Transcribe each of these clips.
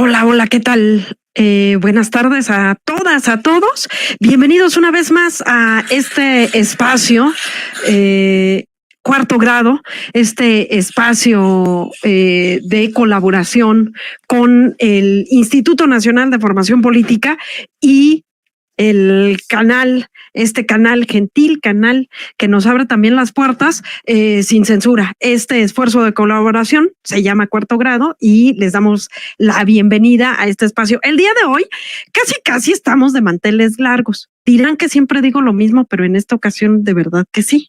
Hola, hola, ¿qué tal? Buenas tardes a todas, a todos. Bienvenidos una vez más a este espacio, cuarto grado, este espacio de colaboración con el Instituto Nacional de Formación Política y el canal, este canal, gentil canal que nos abre también las puertas sin censura. Este esfuerzo de colaboración se llama Cuarto Grado y les damos la bienvenida a este espacio. El día de hoy casi estamos de manteles largos. Dirán que siempre digo lo mismo, pero en esta ocasión de verdad que sí.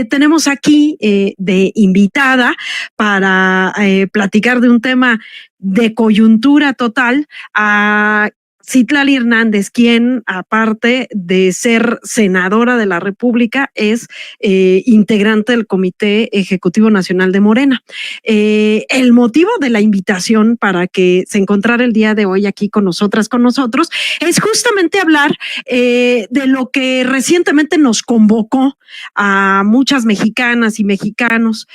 Tenemos aquí de invitada para platicar de un tema de coyuntura total a Citlali Hernández, quien aparte de ser senadora de la República es integrante del Comité Ejecutivo Nacional de Morena. El motivo de la invitación para que se encontrara el día de hoy aquí con nosotros, es justamente hablar de lo que recientemente nos convocó a muchas mexicanas y mexicanos,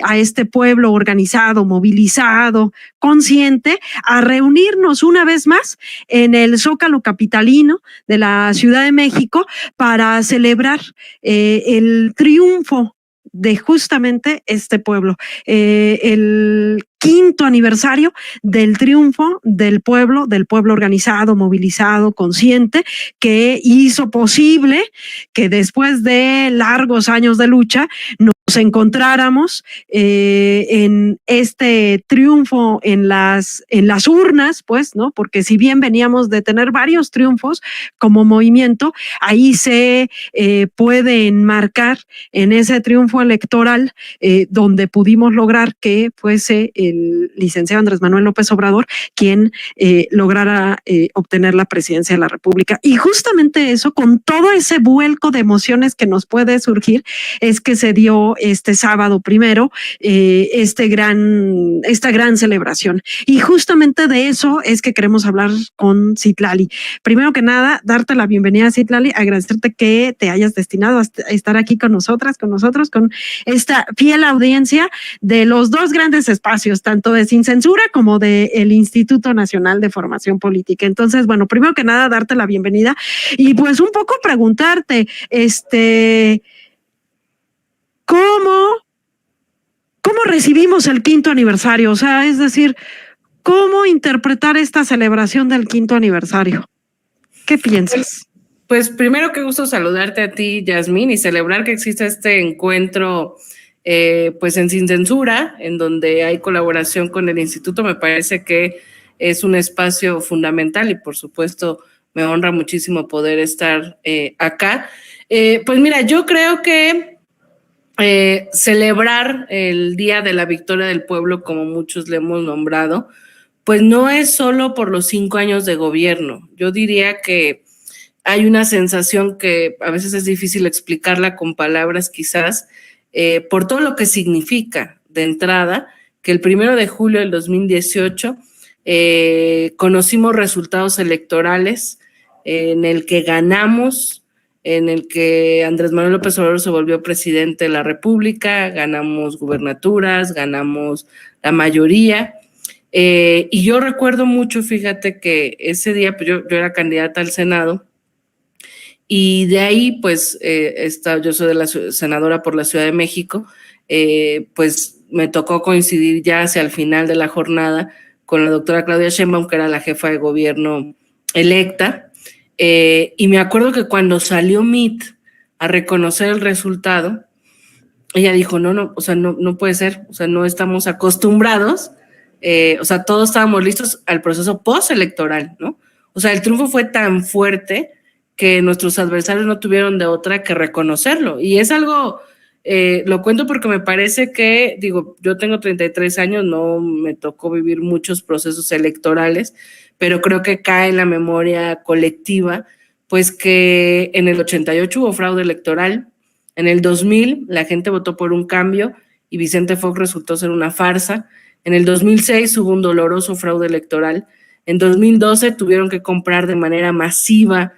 a este pueblo organizado, movilizado, consciente, a reunirnos una vez más en el Zócalo capitalino de la Ciudad de México para celebrar el triunfo de justamente este pueblo, el quinto aniversario del triunfo del pueblo organizado, movilizado, consciente, que hizo posible que después de largos años de lucha nos encontráramos en este triunfo en las urnas, pues, ¿no? Porque si bien veníamos de tener varios triunfos como movimiento, ahí se puede enmarcar en ese triunfo electoral donde pudimos lograr que fuese el licenciado Andrés Manuel López Obrador quien lograra obtener la presidencia de la República. Y justamente eso, con todo ese vuelco de emociones que nos puede surgir, es que se dio este sábado primero esta gran celebración. Y justamente de eso es que queremos hablar con Citlali. Primero que nada, darte la bienvenida, Citlali, agradecerte que te hayas destinado a estar aquí con nosotros, con esta fiel audiencia de los dos grandes espacios, tanto de Sin Censura como del Instituto Nacional de Formación Política. Entonces, bueno, primero que nada, darte la bienvenida y pues un poco preguntarte, ¿cómo recibimos el quinto aniversario? O sea, es decir, ¿cómo interpretar esta celebración del quinto aniversario? ¿Qué piensas? Pues primero, qué gusto saludarte a ti, Yasmín, y celebrar que existe este encuentro pues en Sin Censura, en donde hay colaboración con el instituto. Me parece que es un espacio fundamental y por supuesto me honra muchísimo poder estar acá. Pues mira, yo creo que celebrar el Día de la Victoria del Pueblo, como muchos le hemos nombrado, pues no es solo por los 5 años de gobierno. Yo diría que hay una sensación que a veces es difícil explicarla con palabras quizás, por todo lo que significa de entrada, que el 1 de julio del 2018 conocimos resultados electorales en el que ganamos, en el que Andrés Manuel López Obrador se volvió presidente de la República, ganamos gubernaturas, ganamos la mayoría. Y yo recuerdo mucho, fíjate que ese día pues yo era candidata al Senado y de ahí pues yo soy de la senadora por la Ciudad de México, pues me tocó coincidir ya hacia el final de la jornada con la doctora Claudia Sheinbaum, que era la jefa de gobierno electa. Y me acuerdo que cuando salió MIT a reconocer el resultado, ella dijo, no, o sea, no puede ser, o sea, no estamos acostumbrados, o sea, todos estábamos listos al proceso postelectoral, ¿no? O sea, el triunfo fue tan fuerte que nuestros adversarios no tuvieron de otra que reconocerlo. Y es algo, lo cuento porque me parece que, digo, yo tengo 33 años, no me tocó vivir muchos procesos electorales, pero creo que cae en la memoria colectiva, pues que en el 88 hubo fraude electoral, en el 2000 la gente votó por un cambio y Vicente Fox resultó ser una farsa, en el 2006 hubo un doloroso fraude electoral, en 2012 tuvieron que comprar de manera masiva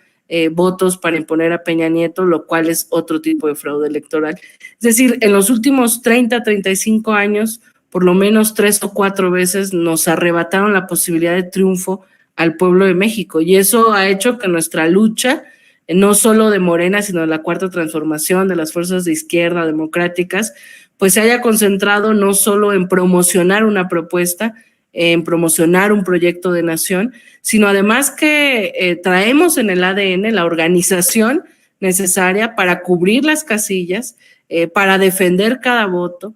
votos para imponer a Peña Nieto, lo cual es otro tipo de fraude electoral. Es decir, en los últimos 30, 35 años, por lo menos 3 o 4 veces nos arrebataron la posibilidad de triunfo al pueblo de México, y eso ha hecho que nuestra lucha, no solo de Morena, sino de la Cuarta Transformación, de las fuerzas de izquierda democráticas, pues se haya concentrado no solo en promocionar una propuesta, en promocionar un proyecto de nación, sino además que traemos en el ADN la organización necesaria para cubrir las casillas, para defender cada voto,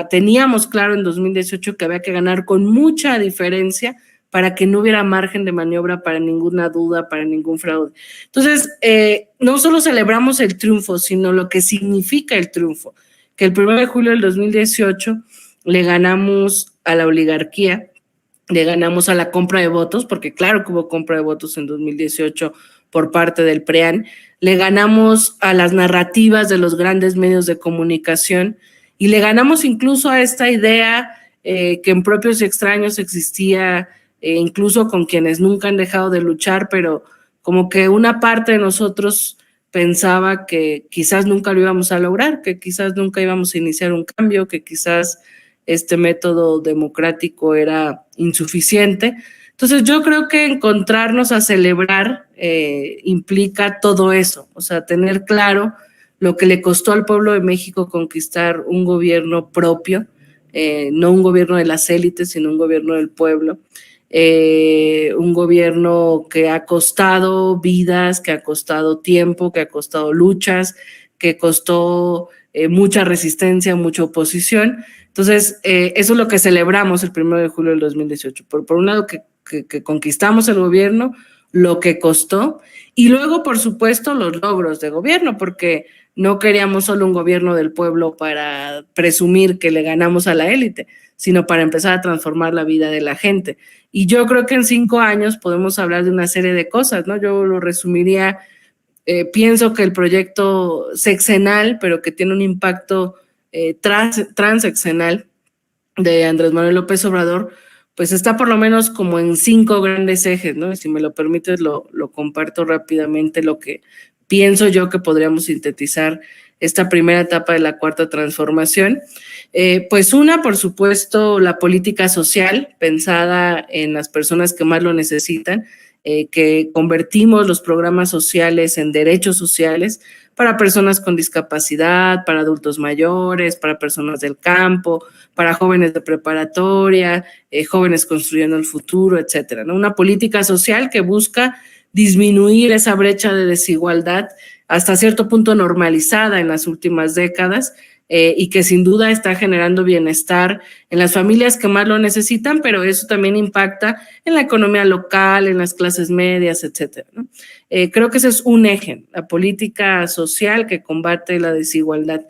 teníamos claro en 2018 que había que ganar con mucha diferencia para que no hubiera margen de maniobra para ninguna duda, para ningún fraude. Entonces, no solo celebramos el triunfo, sino lo que significa el triunfo, que el 1 de julio del 2018 le ganamos a la oligarquía, le ganamos a la compra de votos, porque claro que hubo compra de votos en 2018 por parte del PRIAN, le ganamos a las narrativas de los grandes medios de comunicación y le ganamos incluso a esta idea que en Propios y Extraños existía, incluso con quienes nunca han dejado de luchar, pero como que una parte de nosotros pensaba que quizás nunca lo íbamos a lograr, que quizás nunca íbamos a iniciar un cambio, que quizás este método democrático era insuficiente. Entonces yo creo que encontrarnos a celebrar implica todo eso, o sea, tener claro lo que le costó al pueblo de México conquistar un gobierno propio, no un gobierno de las élites, sino un gobierno del pueblo, un gobierno que ha costado vidas, que ha costado tiempo, que ha costado luchas, que costó mucha resistencia, mucha oposición. Entonces, eso es lo que celebramos el 1 de julio del 2018. Por un lado, que conquistamos el gobierno, lo que costó, y luego, por supuesto, los logros de gobierno, porque no queríamos solo un gobierno del pueblo para presumir que le ganamos a la élite, sino para empezar a transformar la vida de la gente. Y yo creo que en 5 años podemos hablar de una serie de cosas, ¿no? Yo lo resumiría, pienso que el proyecto sexenal, pero que tiene un impacto transeccional de Andrés Manuel López Obrador, pues está por lo menos como en 5 grandes ejes, ¿no? Si me lo permites, lo comparto rápidamente, lo que pienso yo que podríamos sintetizar esta primera etapa de la Cuarta Transformación. Pues una, por supuesto, la política social pensada en las personas que más lo necesitan, que convertimos los programas sociales en derechos sociales para personas con discapacidad, para adultos mayores, para personas del campo, para jóvenes de preparatoria, jóvenes construyendo el futuro, etcétera, ¿no? Una política social que busca disminuir esa brecha de desigualdad hasta cierto punto normalizada en las últimas décadas, y que sin duda está generando bienestar en las familias que más lo necesitan, pero eso también impacta en la economía local, en las clases medias, etcétera, ¿no? Creo que ese es un eje, la política social que combate la desigualdad.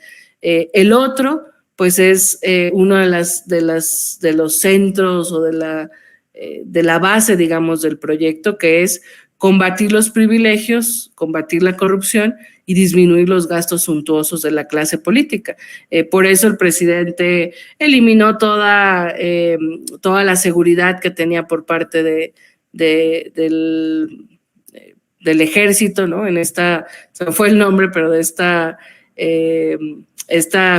El otro, pues es uno de los centros o de la base, digamos, del proyecto, que es combatir los privilegios, combatir la corrupción y disminuir los gastos suntuosos de la clase política. Por eso el presidente eliminó toda la seguridad que tenía por parte del ejército, ¿no? Se me fue el nombre, pero de esta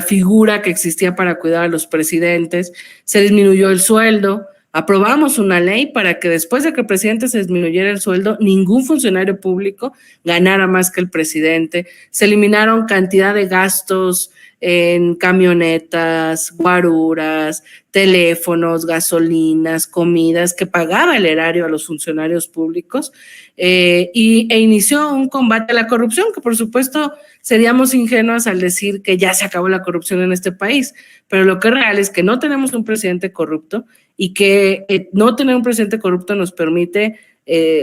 figura que existía para cuidar a los presidentes. Se disminuyó el sueldo. Aprobamos una ley para que después de que el presidente se disminuyera el sueldo, ningún funcionario público ganara más que el presidente. Se eliminaron cantidad de gastos en camionetas, guaruras, teléfonos, gasolinas, comidas que pagaba el erario a los funcionarios públicos, e inició un combate a la corrupción, que por supuesto seríamos ingenuos al decir que ya se acabó la corrupción en este país, pero lo que es real es que no tenemos un presidente corrupto y que no tener un presidente corrupto nos permite,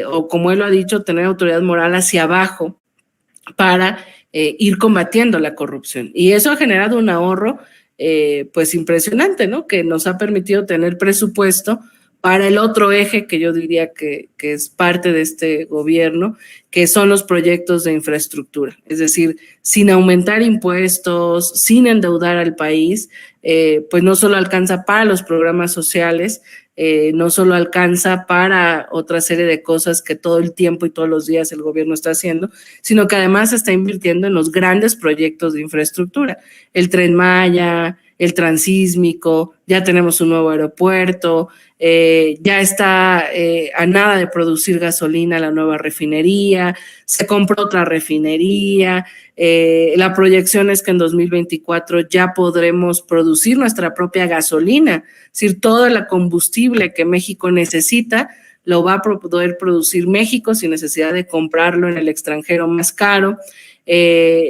o como él lo ha dicho, tener autoridad moral hacia abajo para ir combatiendo la corrupción. Y eso ha generado un ahorro pues impresionante, ¿no? Que nos ha permitido tener presupuesto para el otro eje que yo diría que es parte de este gobierno, que son los proyectos de infraestructura. Es decir, sin aumentar impuestos, sin endeudar al país, pues no solo alcanza para los programas sociales, no solo alcanza para otra serie de cosas que todo el tiempo y todos los días el gobierno está haciendo, sino que además está invirtiendo en los grandes proyectos de infraestructura, el Tren Maya, el transísmico, ya tenemos un nuevo aeropuerto, ya está a nada de producir gasolina la nueva refinería, se compró otra refinería, la proyección es que en 2024 ya podremos producir nuestra propia gasolina, es decir, todo el combustible que México necesita lo va a poder producir México sin necesidad de comprarlo en el extranjero más caro.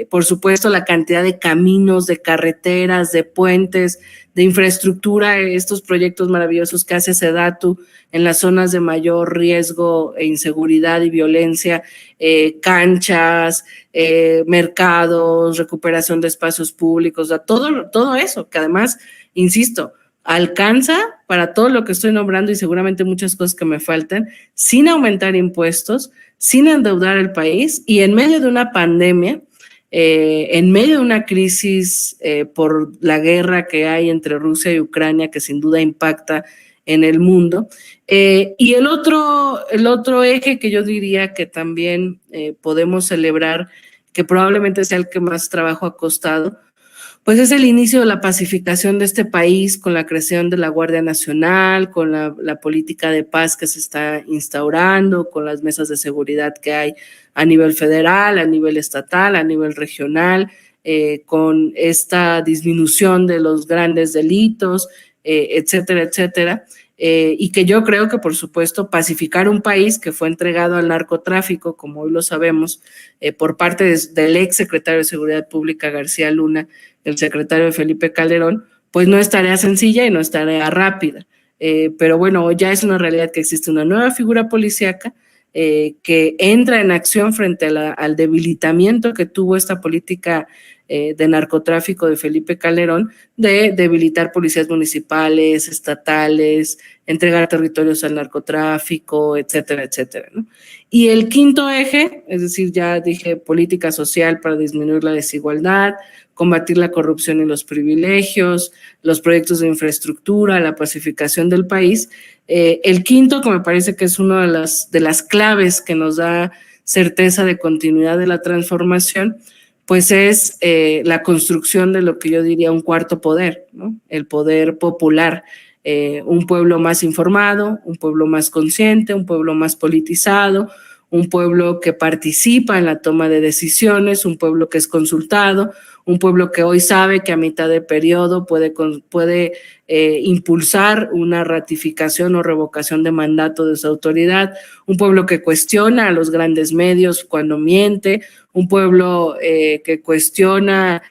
Por supuesto, la cantidad de caminos, de carreteras, de puentes, de infraestructura, estos proyectos maravillosos que hace SEDATU en las zonas de mayor riesgo e inseguridad y violencia, canchas, mercados, recuperación de espacios públicos, todo eso, que además, insisto, alcanza para todo lo que estoy nombrando y seguramente muchas cosas que me faltan, sin aumentar impuestos, sin endeudar el país y en medio de una pandemia, en medio de una crisis por la guerra que hay entre Rusia y Ucrania, que sin duda impacta en el mundo. Y el otro eje que yo diría que también podemos celebrar, que probablemente sea el que más trabajo ha costado, pues es el inicio de la pacificación de este país con la creación de la Guardia Nacional, con la política de paz que se está instaurando, con las mesas de seguridad que hay a nivel federal, a nivel estatal, a nivel regional, con esta disminución de los grandes delitos, etcétera, etcétera. Y que yo creo que, por supuesto, pacificar un país que fue entregado al narcotráfico, como hoy lo sabemos, por parte del ex secretario de Seguridad Pública, García Luna, el secretario de Felipe Calderón, pues no es tarea sencilla y no es tarea rápida. Pero bueno, ya es una realidad que existe una nueva figura policíaca que entra en acción frente al debilitamiento que tuvo esta política de narcotráfico de Felipe Calderón, de debilitar policías municipales, estatales, entregar territorios al narcotráfico, etcétera, etcétera, ¿no? Y el quinto eje, es decir, ya dije política social para disminuir la desigualdad, combatir la corrupción y los privilegios, los proyectos de infraestructura, la pacificación del país. El quinto, que me parece que es una de las claves que nos da certeza de continuidad de la transformación, pues es la construcción de lo que yo diría un cuarto poder, ¿no? El poder popular, un pueblo más informado, un pueblo más consciente, un pueblo más politizado, un pueblo que participa en la toma de decisiones, un pueblo que es consultado, un pueblo que hoy sabe que a mitad de periodo puede impulsar una ratificación o revocación de mandato de su autoridad, un pueblo que cuestiona a los grandes medios cuando miente, un pueblo que cuestiona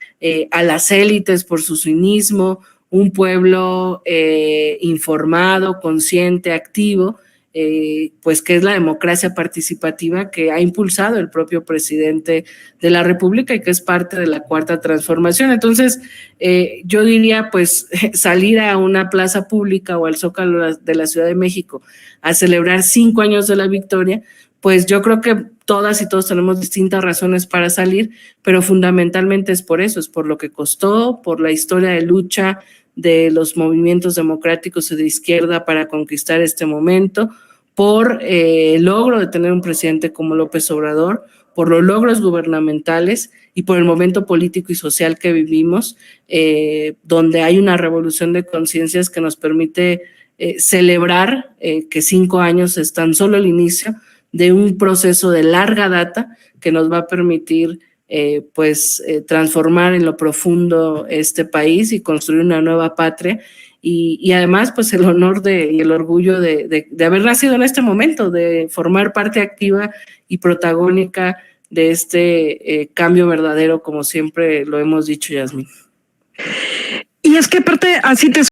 a las élites por su cinismo, un pueblo informado, consciente, activo, pues que es la democracia participativa que ha impulsado el propio presidente de la República y que es parte de la cuarta transformación. Entonces, yo diría, pues, salir a una plaza pública o al Zócalo de la Ciudad de México a celebrar 5 años de la victoria, pues yo creo que todas y todos tenemos distintas razones para salir, pero fundamentalmente es por eso, es por lo que costó, por la historia de lucha de los movimientos democráticos y de izquierda para conquistar este momento, por el logro de tener un presidente como López Obrador, por los logros gubernamentales y por el momento político y social que vivimos, donde hay una revolución de conciencias que nos permite celebrar que 5 años es tan solo el inicio de un proceso de larga data que nos va a permitir transformar en lo profundo este país y construir una nueva patria. Y además, pues el honor y el orgullo de haber nacido en este momento, de formar parte activa y protagónica de este cambio verdadero, como siempre lo hemos dicho, Yasmín. Y es que aparte, así te